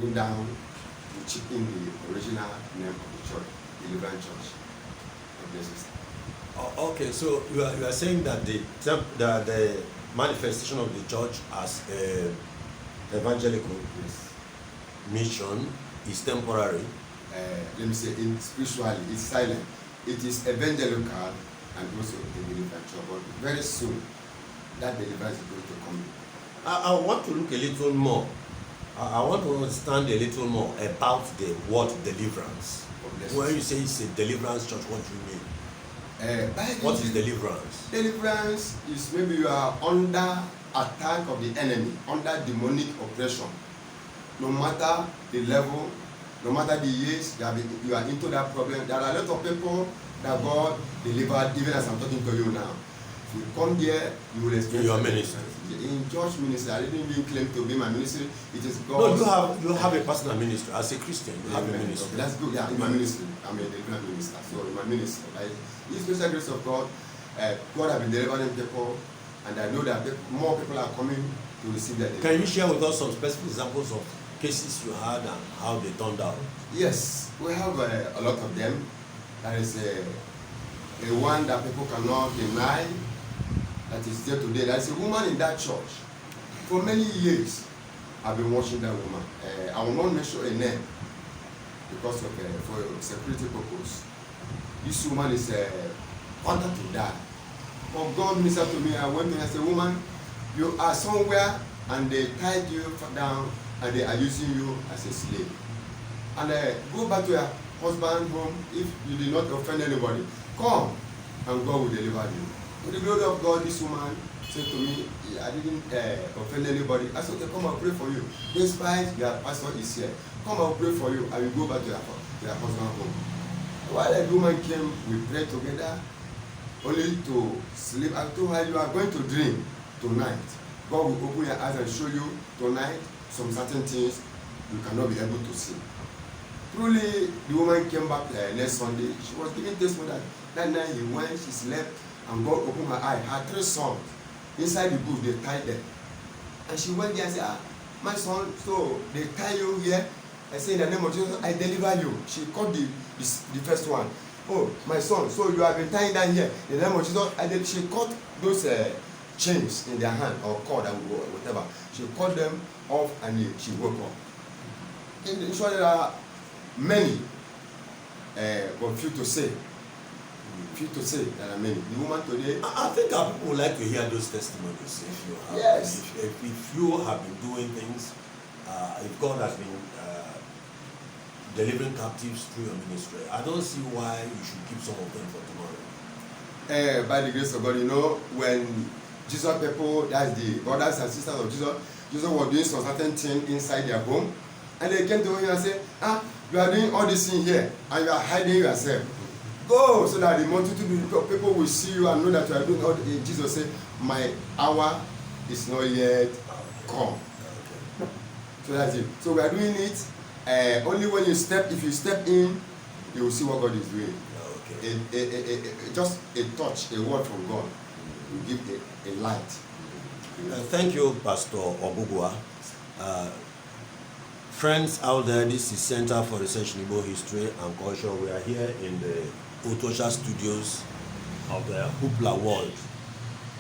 bring down, we chip in the original name of the church, Deliverance Church. God bless you. Okay, so you are saying that the manifestation of the church as a evangelical mission is temporary. Let me say, in spiritually, it's silent. It is evangelical and also a deliverance church. But very soon, that deliverance is going to come. I want to look a little more. I want to understand a little more about the word deliverance. When you say it's a deliverance church, what do you mean? What is deliverance? Deliverance is maybe you are under attack of the enemy, under demonic oppression. No matter the level, no matter the years, you are into that problem. There are a lot of people that God delivered, even as I'm talking to you now. If you come here, you will experience. In your ministry. In church ministry, I didn't even claim to be my ministry. It is God. No, you have a personal ministry. As a Christian, you have a ministry. Okay, that's good. Yeah, in my ministry, I'm a deliverance minister. So in my ministry, the special grace of God, God has been delivering people, and I know that more people are coming to receive that. Can you share with us some specific examples of cases you had and how they turned out? Yes, we have a lot of them. There is a one that people cannot deny that is there today. There is a woman in that church. For many years, I've been watching that woman. I will not mention a name because of for security purpose. This woman is ordered to die. But God ministered to me. I went to her and said, "Woman, you are somewhere and they tied you down and they are using you as a slave. And go back to your husband home if you did not offend anybody. Come and God will deliver you." With the glory of God, this woman said to me, "I didn't offend anybody." I said, "Okay, come and pray for you. Despite your pastor is here, come and pray for you. I will go back to your husband home." While the woman came, we prayed together, only to sleep. I told her, "You are going to dream tonight. God will open your eyes and show you tonight some certain things you cannot be able to see." Truly, the woman came back next Sunday. She was giving testimony that night he went, she slept, and God opened her eye. Her 3 sons inside the bush, they tied them. And she went there and said, "My son, so they tie you here?" I say, "In the name of Jesus, I deliver you." She called the first one. "Oh, my son, so you have been tying down here. In the name of Jesus," she caught those chains in their hand or cord and whatever. She cut them off and she woke up. In short, there are many, but few to say. There are many. The woman today. I think our people would like to hear those testimonies. If you have, yes. If you have been doing things, if God has been delivering captives through your ministry, I don't see why you should keep some of them for tomorrow. By the grace of God, when Jesus people, that's the brothers and sisters of Jesus were doing some certain thing inside their home, and they came to him and said, "You are doing all this thing here, and you are hiding yourself. Go, so that the multitude of people will see you and know that you are doing all this." Jesus said, "My hour is not yet come." Okay. So that's it. So we are doing it. Only when if you step in, you will see what God is doing. Okay. Just a touch, a word from God will give a light. Thank you, Pastor Obugwa. Friends out there, this is Center for Research in Igbo History and Culture. We are here in the Otosha studios of the Hoopla World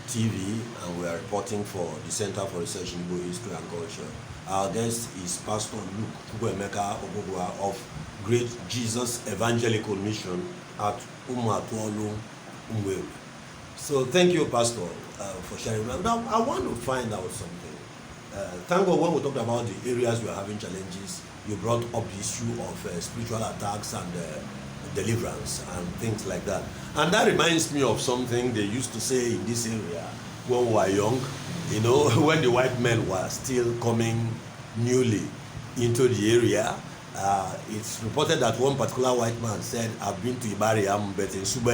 TV, and we are reporting for the Center for Research in Igbo History and Culture. Our guest is Pastor Luke Chukwuemeka Obugwa of Great Jesus Evangelical Mission at Umuatuolu, Umweru. So thank you, Pastor, for sharing. Now, I want to find out something. Thank God, when we talked about the areas we are having challenges, you brought up the issue of spiritual attacks and deliverance and things like that. And that reminds me of something they used to say in this area when we were young, when the white men were still coming newly into the area. It's reported that one particular white man said, "I've been to Ibariam, but Nsugbe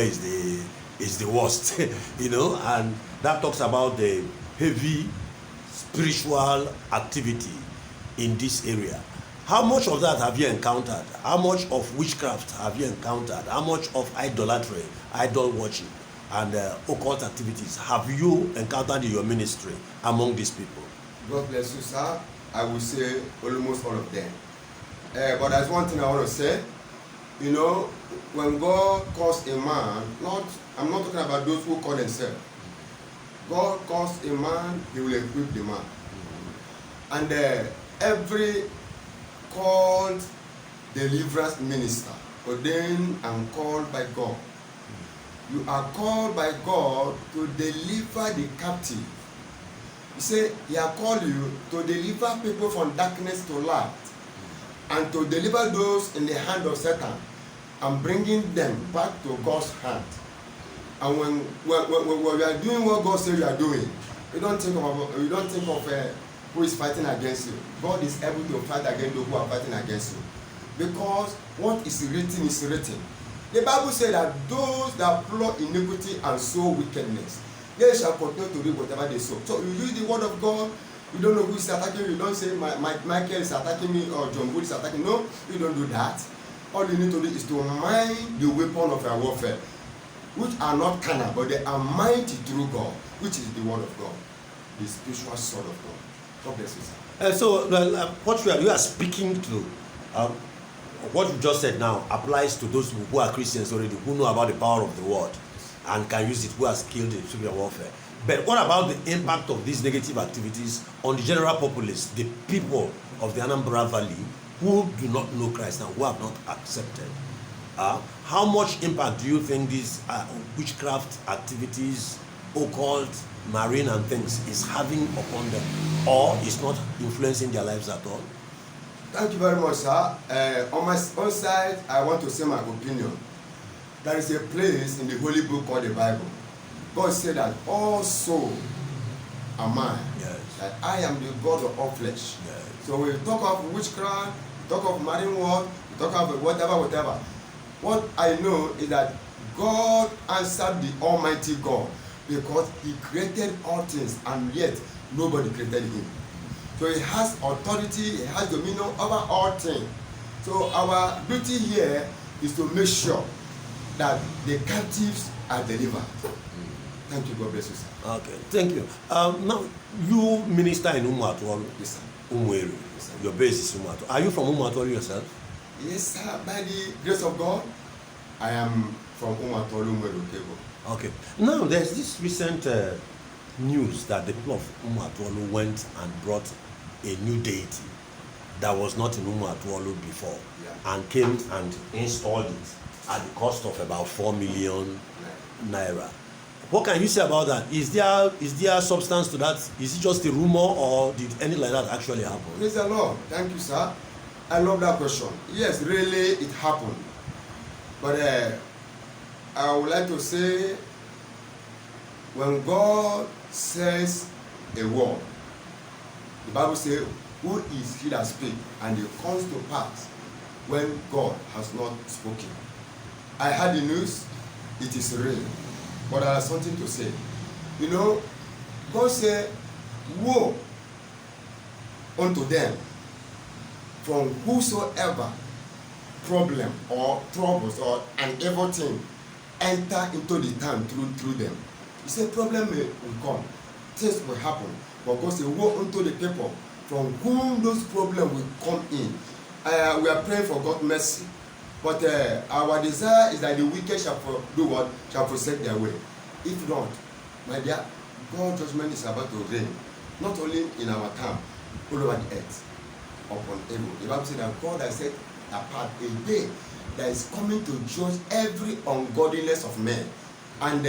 is the worst," and that talks about the heavy spiritual activity in this area. How much of that have you encountered? How much of witchcraft have you encountered? How much of idolatry, idol worship, and occult activities have you encountered in your ministry among these people? God bless you, sir. I will say almost all of them. But there's one thing I want to say. You know, when God calls a man, I'm not talking about those who call themselves. God calls a man, he will equip the man. And every called deliverance minister, ordained and called by God, you are called by God to deliver the captive. You say, he has called you to deliver people from darkness to light, and to deliver those in the hand of Satan, and bringing them back to God's hand. And when we are doing what God says we are doing, you don't think of who is fighting against you. God is able to fight against those who are fighting against you, because what is written is written. The Bible says that those that plot iniquity and sow wickedness, they shall continue to reap whatever they sow. So you use the word of God. You don't know who is attacking you. You don't say Michael is attacking me or John Wood is attacking me. No, you don't do that. All you need to do is to mind the weapon of your warfare, which are not carnal, but they are mighty through God, which is the word of God, the spiritual sword of God. God bless you, sir. So what you are speaking to, what you just said now applies to those who are Christians already, who know about the power of the word and can use it, who are skilled in spiritual warfare. But what about the impact of these negative activities on the general populace, the people of the Anambra Valley who do not know Christ and who have not accepted? How much impact do you think these witchcraft activities, occult, marine and things is having upon them, or is not influencing their lives at all? Thank you very much, sir. On my own side, I want to say my opinion. There is a place in the Holy Book called the Bible. God said that also am I, yes, that I am the God of all flesh. Yes. So we talk of witchcraft, we talk of marine world, we talk of whatever. What I know is that God answered the Almighty God, because he created all things and yet nobody created him. So he has authority, he has dominion over all things. So our duty here is to make sure that the captives are delivered. Thank you. God bless you, sir. Okay, thank you. Now, you minister in Umuatualu. Yes, sir. Umweru. Yes, sir. Your base is Umuatualu. Are you from Umuatualu yourself? Yes, sir. By the grace of God, I am from Umuatualu, Umweru, Kebo. Okay. Now, there's this recent news that the people of Umuatualu went and brought a new deity that was not in Umuatualu before, Yeah. and came and installed it at the cost of about 4 million naira. What can you say about that? Is there substance to that? Is it just a rumor, or did anything like that actually happen? Praise the Lord. Thank you, sir. I love that question. Yes, really, it happened. But I would like to say, when God says a word, the Bible says, who is he that speaks? And it comes to pass when God has not spoken. I heard the news, it is real. But I have something to say. You know, God said, woe unto them from whosoever problem or troubles or an evil thing enter into the town through them. He said, problem will come, things will happen. But God said, woe unto the people from whom those problems will come in. We are praying for God's mercy. But our desire is that the wicked shall do what? Shall forsake their way. If not, my dear, God's judgment is about to reign, not only in our town, all over the earth, upon evil. The Bible said that God has set apart a day that is coming to judge every ungodliness of men. And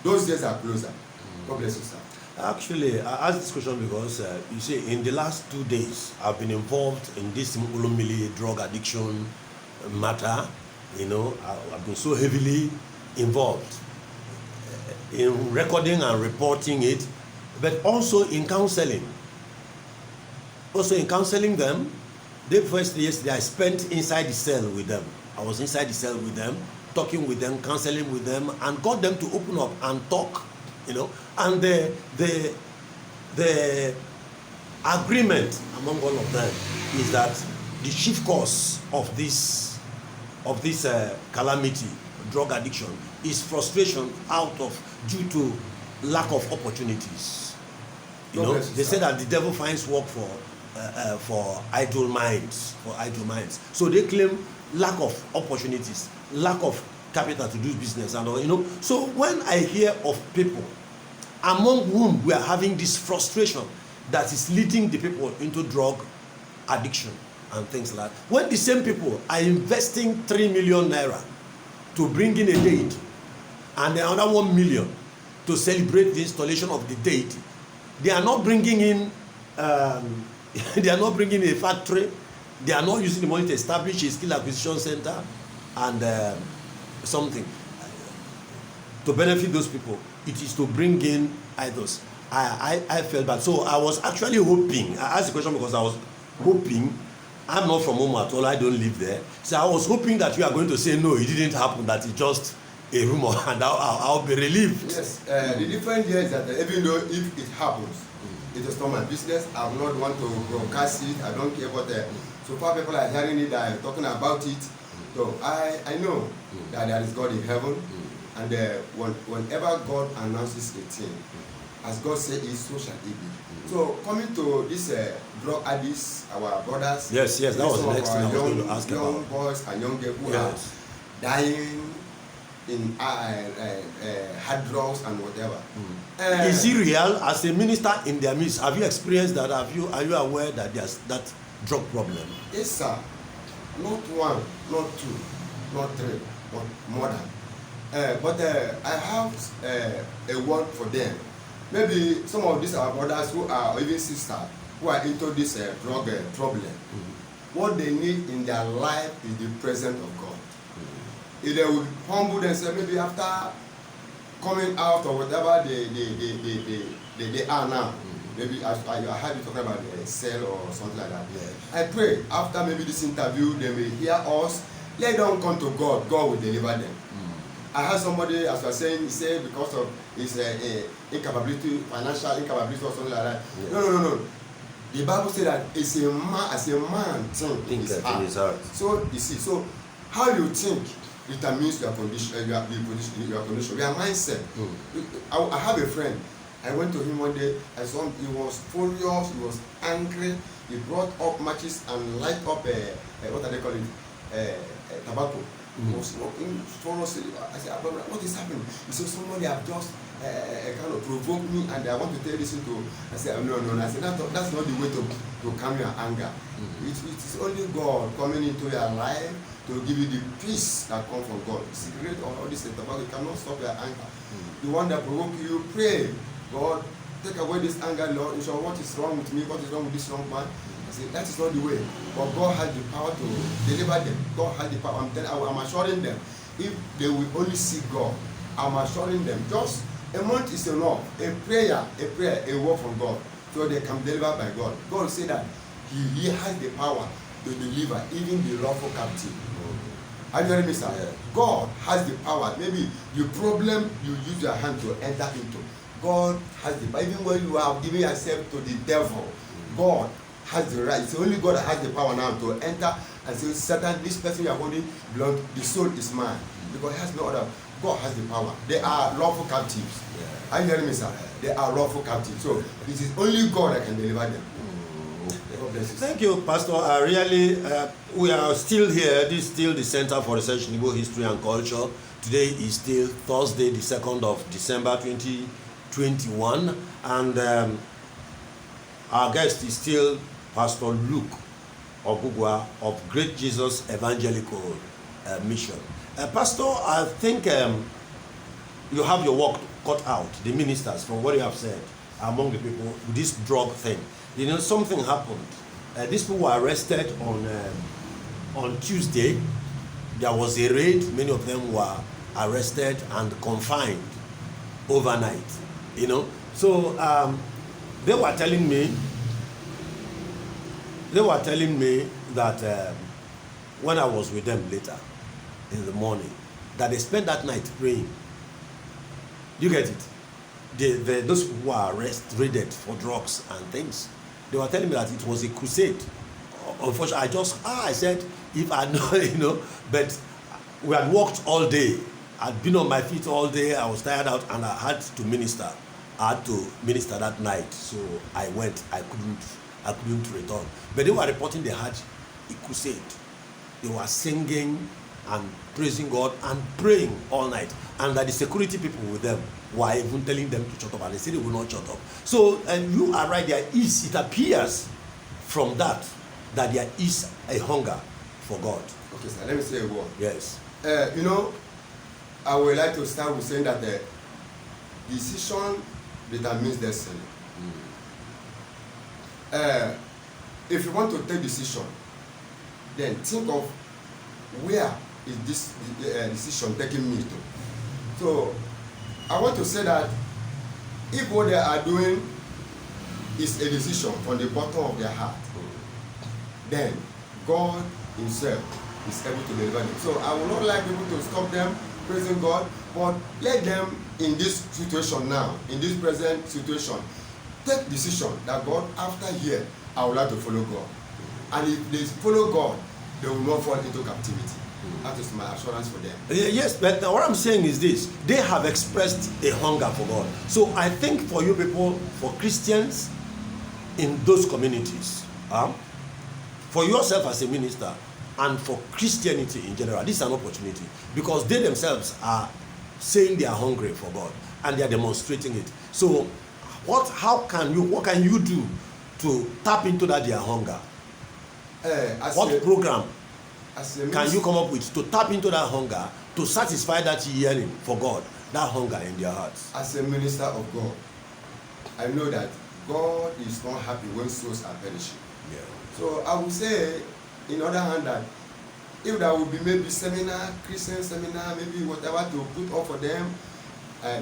those days are closer. God bless you, sir. Actually, I asked this question because, you see, in the last 2 days, I've been involved in this Ulumili drug addiction matter. You know, I've been so heavily involved in recording and reporting it, but also in counseling. Also in counseling them. Yesterday, I spent inside the cell with them. I was inside the cell with them, talking with them, counseling with them, and got them to open up and talk, you know. And the agreement among all of them is that the chief cause of this calamity, drug addiction, is frustration due to lack of opportunities. You know, they say that the devil finds work for for idle minds. So they claim lack of opportunities, lack of capital to do business and all, So when I hear of people among whom we are having this frustration that is leading the people into drug addiction and things like that, when the same people are investing 3 million naira to bring in a deity and another 1 million to celebrate the installation of the deity, they are not bringing in they are not bringing in a factory, they are not using the money to establish a skill acquisition center and something to benefit those people. It is to bring in idols. I felt bad. So I was actually hoping, I asked the question because I was hoping, I'm not from home at all, I don't live there. So I was hoping that you are going to say, no, it didn't happen, that it's just a rumor, and I'll be relieved. Yes, the difference here is that even though if it happens, it is not my business. I will not want to broadcast it. I don't care what so far people are hearing it, are talking about it. So I know that there is God in heaven, and whenever God announces a thing, as God said, so shall it be. So coming to this drug addicts, our brothers. Yes, that was the next thing I was going to ask about. Young boys and young girls who are dying in hard drugs and whatever. Is it real? As a minister in their midst, have you experienced that? Are you aware that there's that drug problem? Yes, sir. Not one, not two, not three, but more than. But I have a word for them. Maybe some of these our brothers who are, or even sisters, who are into this drug problem. What they need in their life is the presence of God. If they will humble themselves, maybe after coming out or whatever they are now. Maybe I heard you talking about a cell or something like that. Yes. I pray after maybe this interview, they may hear us. Let them come to God. God will deliver them. I heard somebody, as I was saying, he said because of his incapability, financial incapability or something like that. Yes. No. The Bible said that it's a man, as a man think in his heart. So you see, so how you think determines your condition, your condition, your mindset. I have a friend. I went to him one day. I saw him. He was furious. He was angry. He brought up matches and light up what are they calling it? Tobacco. He was walking furiously. I said, what is happening? He said, somebody have just kind of provoked me, and I want to tell this to. I said, no. I said, that's not the way to calm your anger. It is only God coming into your life to give you the peace that comes from God. Cigarette or all this tobacco, it cannot stop your anger. The one that provoke you, pray. God, take away this anger, Lord. So what is wrong with me? What is wrong with this young man? I said, that is not the way. But God has the power to deliver them. God has the power. I'm assuring them, if they will only seek God, I'm assuring them, just a month is enough. A prayer, a word from God, so they can be delivered by God. God said that He has the power to deliver even the lawful captive. Are you hearing me, sir? Yeah. God has the power. Maybe the problem you use your hand to enter into. God has the power. Even when you are giving yourself to the devil, God has the right. It's only God that has the power now to enter and say, Satan, this person you are holding, blood, the soul is mine. Because he has no other. God has the power. They are lawful captives. Yeah. Are you hearing me, sir? They are lawful captives. So it is only God that can deliver them. Thank you, Pastor. We are still here. This is still the Center for Research in Igbo History and Culture. Today is still Thursday, the 2nd of December 2021. And our guest is still Pastor Luke Ogugwa of Great Jesus Evangelical Mission. Pastor, I think you have your work cut out, the ministers, from what you have said, among the people, with this drug thing. You know, something happened. These people were arrested on Tuesday. There was a raid. Many of them were arrested and confined overnight. You know, so they were telling me that when I was with them later in the morning, that they spent that night praying. You get it? Those who were raided for drugs and things, they were telling me that it was a crusade. Unfortunately, I said, if I know, but we had walked all day. I'd been on my feet all day. I was tired out, and I had to minister. I had to minister that night, so I went. I I couldn't return. But they were reporting they had a crusade. They were singing and praising God and praying all night. And that the security people with them were even telling them to shut up, and they said they will not shut up. So, and you are right, there is, it appears from that there is a hunger for God. Okay, sir, let me say a word. Yes. You know, I would like to start with saying that the decision determines destiny. If you want to take decision, then think of where is this decision taking me to. So I want to say that if what they are doing is a decision from the bottom of their heart, then God himself is able to deliver them. So I would not like people to stop them praising God, but let them in this situation now, in this present situation, take decision that God, after here, I would like to follow God. And if they follow God, they will not fall into captivity. That is my assurance for them. Yes, but what I'm saying is this: they have expressed a hunger for God. So I think for you people, for Christians in those communities, for yourself as a minister, and for Christianity in general, this is an opportunity, because they themselves are saying they are hungry for God and they are demonstrating it. So what can you do to tap into that their hunger? What program can you come up with to tap into that hunger, to satisfy that yearning for God, that hunger in their hearts? As a minister of God, I know that God is not happy when souls are perishing. Yeah. So I would say, in other hand, that if there will be maybe seminar, Christian seminar, maybe whatever to put up for them,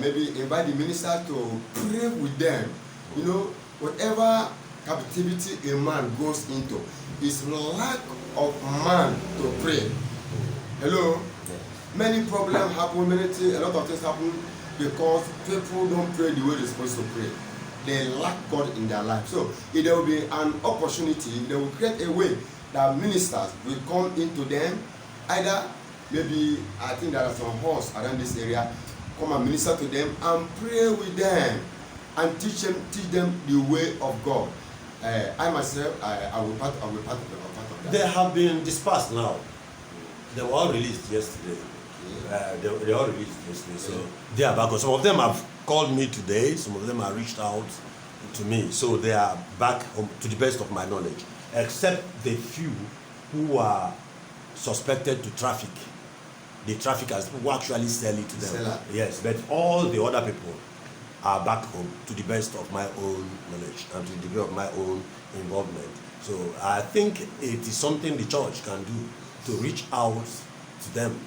maybe invite the minister to pray with them. You know, whatever captivity a man goes into is lack of man to pray. Hello? Many problems happen, a lot of things happen because people don't pray the way they're supposed to pray. They lack God in their life. So if there will be an opportunity, they will create a way that ministers will come into them. Either maybe, I think there are some halls around this area, come and minister to them and pray with them and teach them the way of God. I myself, I will part of that. They have been dispersed now. They were all released yesterday. They all released yesterday, so they are back. Some of them have called me today. Some of them have reached out to me, so they are back home, to the best of my knowledge, except the few who are suspected to traffic. The traffickers who actually sell it to them. Seller. Yes, but all the other people are back home, to the best of my own knowledge and to the degree of my own involvement. So I think it is something the church can do to reach out to them.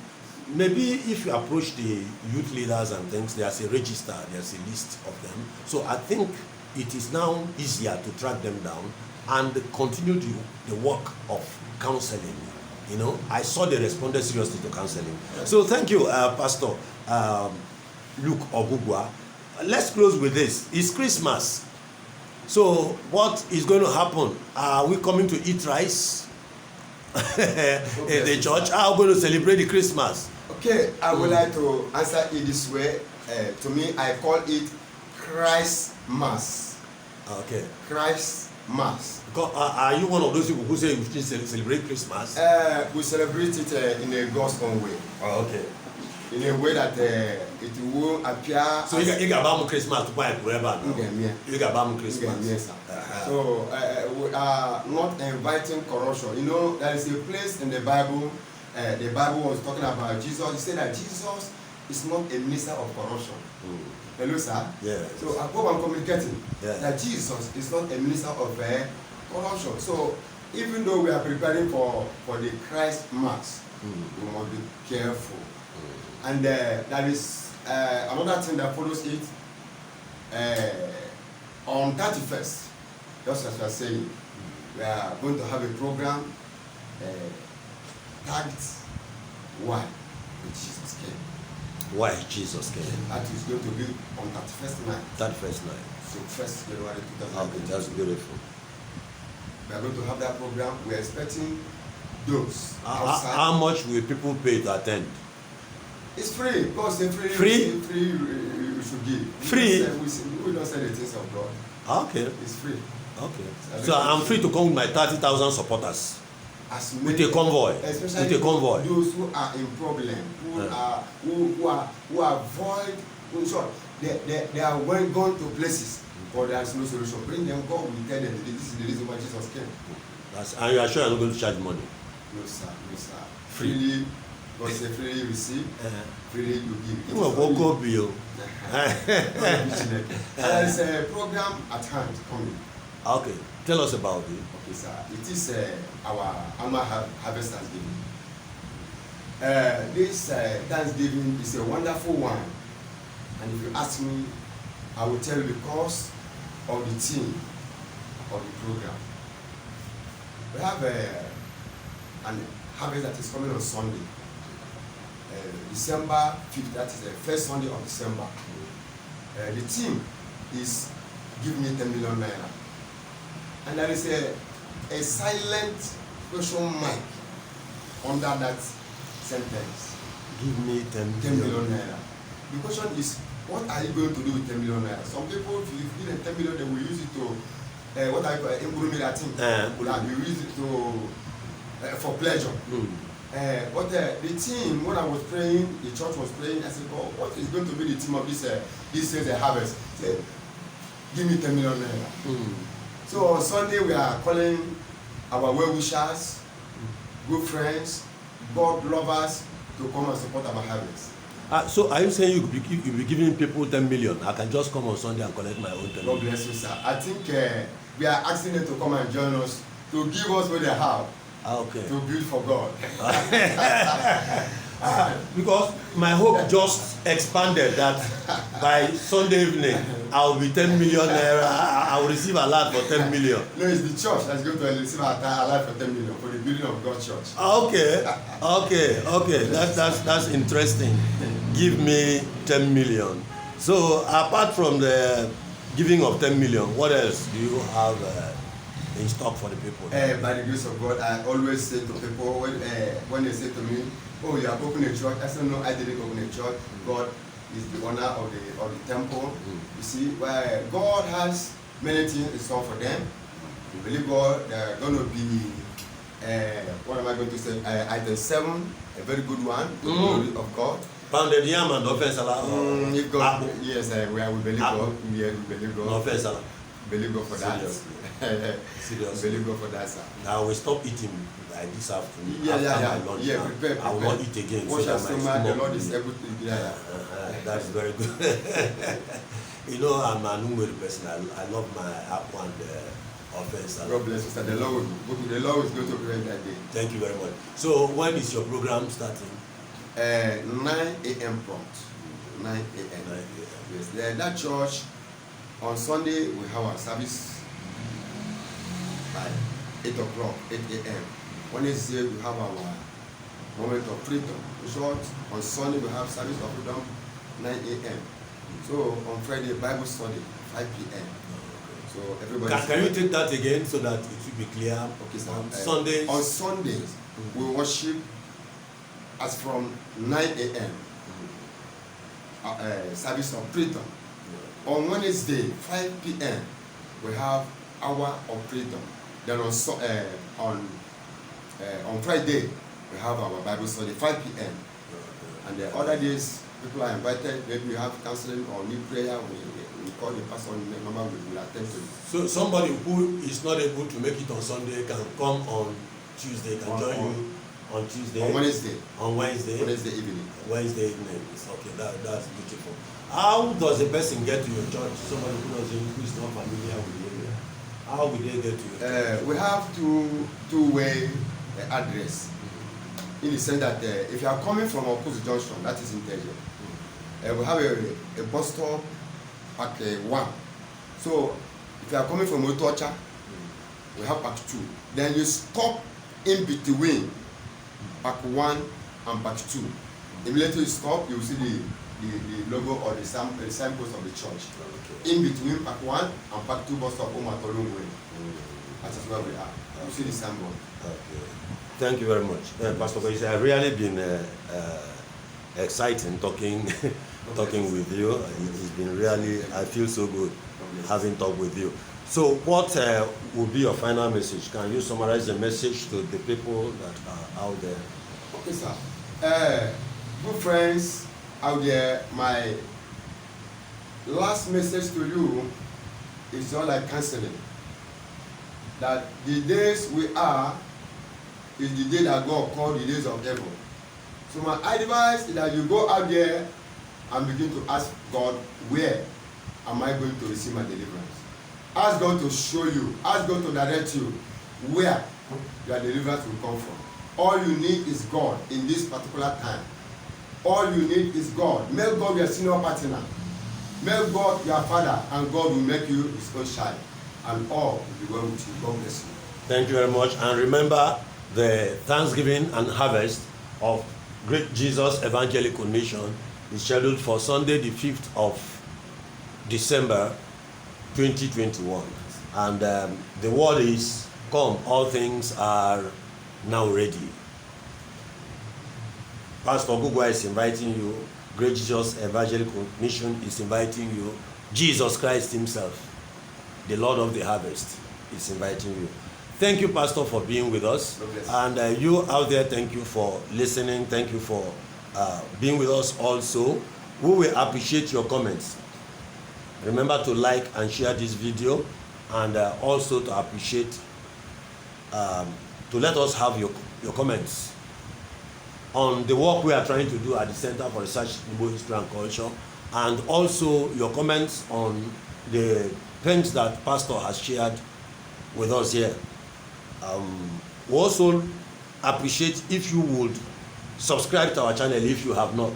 Maybe if you approach the youth leaders and things, there's a register, there's a list of them. So I think it is now easier to track them down and continue the work of counseling. You know, I saw they responded seriously to counseling. So thank you, Pastor Luke Ogugwa. Let's close with this. It's Christmas. So what is going to happen? Are we coming to eat rice in the church? How are we going to celebrate the Christmas? Okay, I would like to answer it this way. To me, I call it Christ Mass. Okay. Christ Mass. Are you one of those people who say you should celebrate Christmas? We celebrate it in a God's own way. Oh, okay. In a way that it will appear. So you got about Christmas to buy forever. You got about Christmas. Yes, sir. So we are not inviting corruption. You know, there is a place in the Bible. The Bible was talking about Jesus. He said that Jesus is not a minister of corruption. Hello, sir. Yeah. So I hope I'm communicating that Jesus is not a minister of corruption. So even though we are preparing for the Christ Mass, we must be careful. And there is another thing that follows it. On 31st, just as we are saying, we are going to have a program tagged Why Jesus Came. Why Jesus came. That is going to be on 31st night. 31st night. So 1st January 2020. Okay, that's beautiful. We are going to have that program. We are expecting those outside. How much will people pay to attend? It's free. God say free. Free? You should give. Free? We don't sell the things of God. Okay. It's free. Okay. So I'm free to come with my 30,000 supporters. As With many, a convoy. especially With a convoy. those who are in problem, who avoid, in short, they are well gone to places, but there is no solution. Bring them, God will tell them this is the reason why Jesus came. And you are sure you're not going to charge money? No sir, no sir. Free. Freely, God say freely you receive, freely you give. You will go bill. There is a program at hand coming. Okay, tell us about it. Okay, sir. It is our annual harvest Thanksgiving. This Thanksgiving is a wonderful one, and if you ask me, I will tell you because of the theme of the program. We have an harvest that is coming on Sunday, December 5th. That is the first Sunday of December. The theme is "Give me 10 million naira." And there is a silent question mark under that sentence. Give me 10 million naira. The question is, what are you going to do with 10 million naira? Some people, if you give them 10 million, they will use it to, what I call thing. That you use it to, for pleasure. But the team, when I was praying, the church was praying, I said, God, what is going to be the theme of this year's harvest? He said, give me 10 million naira. So on Sunday we are calling our well-wishers, good friends, God lovers to come and support our harvest. So are you saying you'll be giving people 10 million? I can just come on Sunday and collect my own 10 million. God bless you, sir. I think we are asking them to come and join us to give us what they have. Okay. To build for God. Because my hope just expanded that by Sunday evening I will be 10 million naira. I will receive a lot for 10 million. No, it's the church that's going to receive a lot for 10 million for the building of God's church. Okay. That's interesting. Give me 10 million. So apart from the giving of 10 million, what else do you have in stock for the people? By the grace of God, I always say to people when they say to me, "Oh, you have opened a church," I say, "No, I didn't open a church. God is the owner of the temple." You see, God has many things in store for them. We believe God. They are going to be what am I going to say? Item 7, a very good one. The glory of God. Pounded yam and offense If God, yes, we believe God. Yeah, we believe God. Offense Believe God for that. Seriously. Believe God for that, sir. I will stop eating by this afternoon. Yeah. My lunch. Yeah, prepare. I will not eat again. Wash your stomach. The Lord is able to. Yeah. That's very good. You know, I'm an Umweri person. I love my apple and offense. God bless you, sir. The Lord is going to pray that day. Thank you very much. So, when is your program starting? 9 a.m. prompt. 9 a.m. Yes. That church, on Sunday, we have our service by 8 o'clock, 8 a.m. Wednesday, we have our moment of freedom. In short, on Sunday, we have service of freedom, 9 a.m. So, on Friday, Bible study, 5 p.m. So, everybody. Can you take that again so that it will be clear? Okay, sir. On Sundays, we worship as from 9 a.m. Service of freedom. On Wednesday, 5 p.m., we have hour of freedom. Then on Friday, we have our Bible study, 5 p.m. And the other days, people are invited. Maybe we have counseling or need prayer. We call the pastor, remember, we will attend to it. So somebody who is not able to make it on Sunday can come on Tuesday, can join you on Tuesday. On Wednesday. On Wednesday. Wednesday evening. Wednesday evening. Okay, that's beautiful. How does a person get to your church? Somebody who is not familiar with the area. How will they get to your church? We have two-way address. In the sense that if you are coming from Okuzu Junction, that is in Teje, we have a bus stop at 1. So if you are coming from Otocha, we have Park 2. Then you stop in between Park 1 and Park 2. Immediately you stop, you will see the logo or the signpost of the church. Okay. In between Park 1 and Park 2 bus stop, Omatolungwe. That is where we are. You see the signboard. Okay. Thank you very much, Pastor Boyce. It's really been exciting talking with you. It's been really, I feel so good having talked with you. So what will be your final message? Can you summarize the message to the people that are out there? Okay, sir. Good friends out there, my last message to you is all like counseling. That the days we are is the day that God called the days of devil. So my advice is that you go out there and begin to ask God, where am I going to receive my deliverance? Ask God to show you, ask God to direct you where your deliverance will come from. All you need is God in this particular time. All you need is God. Make God your senior partner. Make God your father, and God will make you his own child. And all will be well with you. God bless you. Thank you very much. And remember, the Thanksgiving and harvest of Great Jesus Evangelical Mission is scheduled for Sunday, the 5th of December 2021. And the word is, come, all things are now ready. Pastor Gugwa is inviting you. Great Jesus Evangelical Mission is inviting you. Jesus Christ himself, the Lord of the harvest, is inviting you. Thank you, Pastor, for being with us. And you out there, thank you for listening. Thank you for being with us also. We will appreciate your comments. Remember to like and share this video, and also to appreciate, to let us have your comments on the work we are trying to do at the Center for Research in Igbo History and Culture, and also your comments on the things that Pastor has shared with us here. We also appreciate if you would subscribe to our channel if you have not.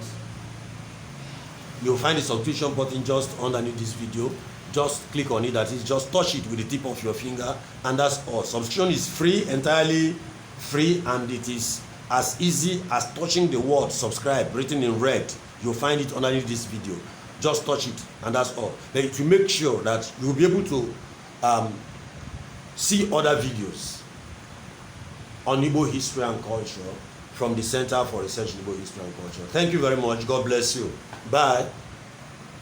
You'll find the subscription button just underneath this video. Just click on it, that is, just touch it with the tip of your finger, and that's all. Subscription is free, entirely free, and it is as easy as touching the word subscribe written in red. You'll find it underneath this video. Just touch it, and that's all. Then to make sure that you'll be able to see other videos on Igbo history and culture from the Center for Research in Igbo History and Culture. Thank you very much. God bless you. Bye.